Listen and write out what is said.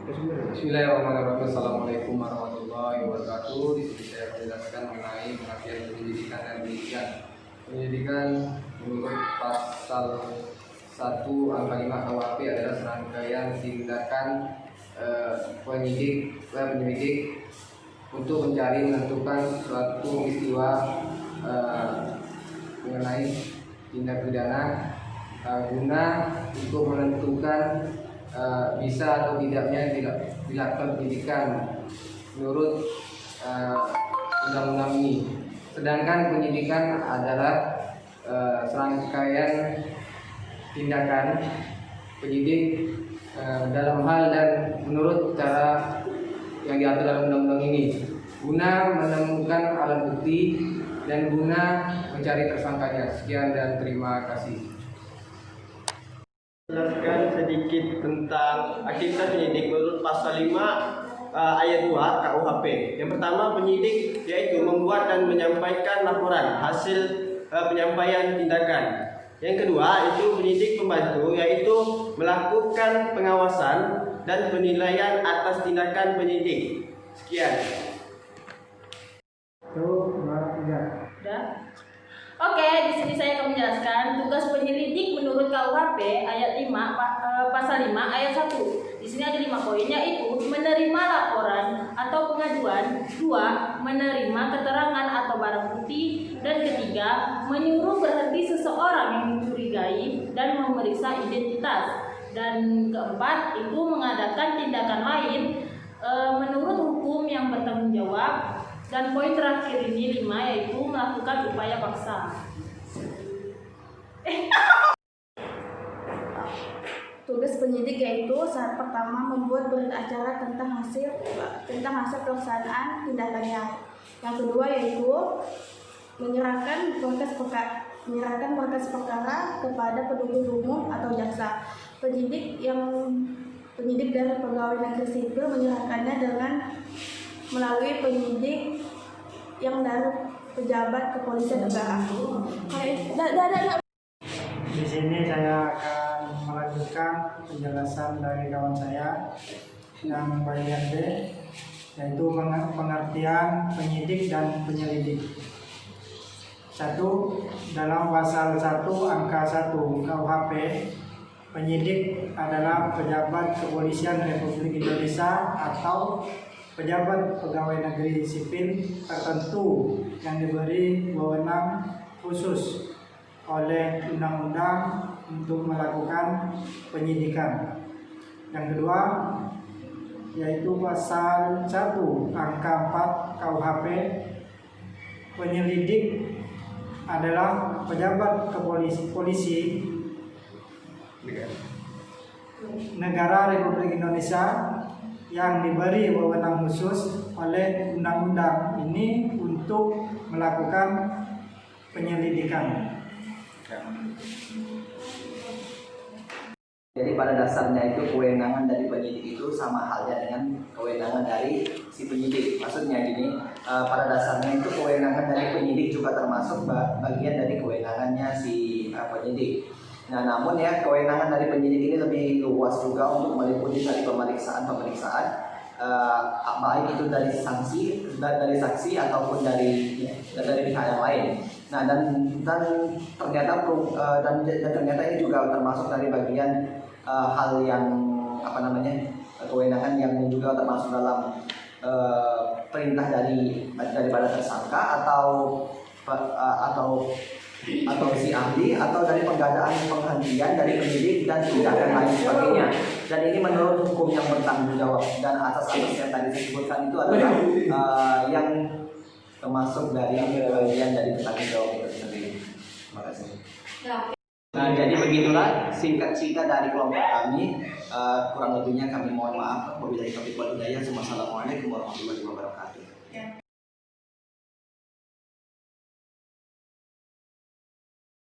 Bismillahirrahmanirrahim. Assalamualaikum warahmatullahi wabarakatuh. Di sini saya akan menjelaskan mengenai pengertian penyidikan dan penyidikan. Penyidikan menurut pasal 1 angka 5 KUHP adalah serangkaian tindakan penyelidik untuk mencari menentukan suatu peristiwa mengenai tindak pidana guna untuk menentukan bisa atau tidaknya dilakukan penyidikan menurut undang-undang ini. Sedangkan penyidikan adalah serangkaian tindakan penyidik dalam hal dan menurut cara yang diatur dalam undang-undang ini guna menemukan alat bukti dan guna mencari tersangkanya. Sekian dan terima kasih. Jelaskan sedikit tentang aktivitas penyidik menurut pasal 5 ayat 2 KUHP. Yang pertama, penyidik yaitu membuat dan menyampaikan laporan hasil penyampaian tindakan. Yang kedua, itu penyidik pembantu yaitu melakukan pengawasan dan penilaian atas tindakan penyidik. Sekian. Oke, di sini saya akan menjelaskan tugas penyelidik menurut KUHP ayat 5 pasal 5 ayat 1. Di sini ada 5 poin, yaitu menerima laporan atau pengaduan, 2 menerima keterangan atau barang bukti, dan ketiga menyuruh berhenti seseorang yang dicurigai dan memeriksa identitas, dan keempat itu mengadakan tindakan lain menurut hukum yang bertanggung jawab. Dan poin terakhir ini 5 yaitu melakukan upaya paksa. Tugas penyidik yaitu saat pertama membuat berita acara tentang hasil pelaksanaan tindakannya. Yang kedua yaitu menyerahkan berkas perkara kepada penuntut umum atau jaksa. Penyidik dari pegawai negeri sipil menyerahkannya dengan melalui penyidik yang dari pejabat kepolisian negara. Di sini saya akan melanjutkan penjelasan dari kawan saya yang bagian B, yaitu pengertian penyidik dan penyelidik. 1. Dalam pasal 1 angka 1 KUHP, penyidik adalah pejabat kepolisian Republik Indonesia atau pejabat pegawai negeri sipil tertentu yang diberi wewenang khusus oleh undang-undang untuk melakukan penyidikan. Yang kedua yaitu pasal 1 angka 4 KUHP, penyelidik adalah pejabat polisi negara Republik Indonesia yang diberi wewenang khusus oleh undang-undang ini untuk melakukan penyelidikan. Jadi pada dasarnya itu kewenangan dari penyidik itu sama halnya dengan kewenangan dari si penyidik. Maksudnya gini, pada dasarnya itu kewenangan dari penyidik juga termasuk bagian dari kewenangannya si penyidik. Nah, namun ya kewenangan dari penyidik ini lebih luas juga untuk meliputi dari pemeriksaan baik itu dari saksi ataupun dari pihak yang lain. Nah, dan ternyata ini juga termasuk dari bagian hal yang kewenangan yang juga termasuk dalam perintah daripada tersangka atau si ahli atau dari penghentian dari penyidik dan tindakan lain sebagainya. Dan ini menurut hukum yang bertanggung jawab, dan atas yang tadi disebutkan itu adalah yang termasuk dari bagian dari bertanggung jawab itu sendiri. Terima kasih. Nah, jadi begitulah singkat cerita dari kelompok kami. Kurang lebihnya kami mohon maaf. Wabillahi taufiq wal hidayah. Wassalamualaikum warahmatullahi wabarakatuh.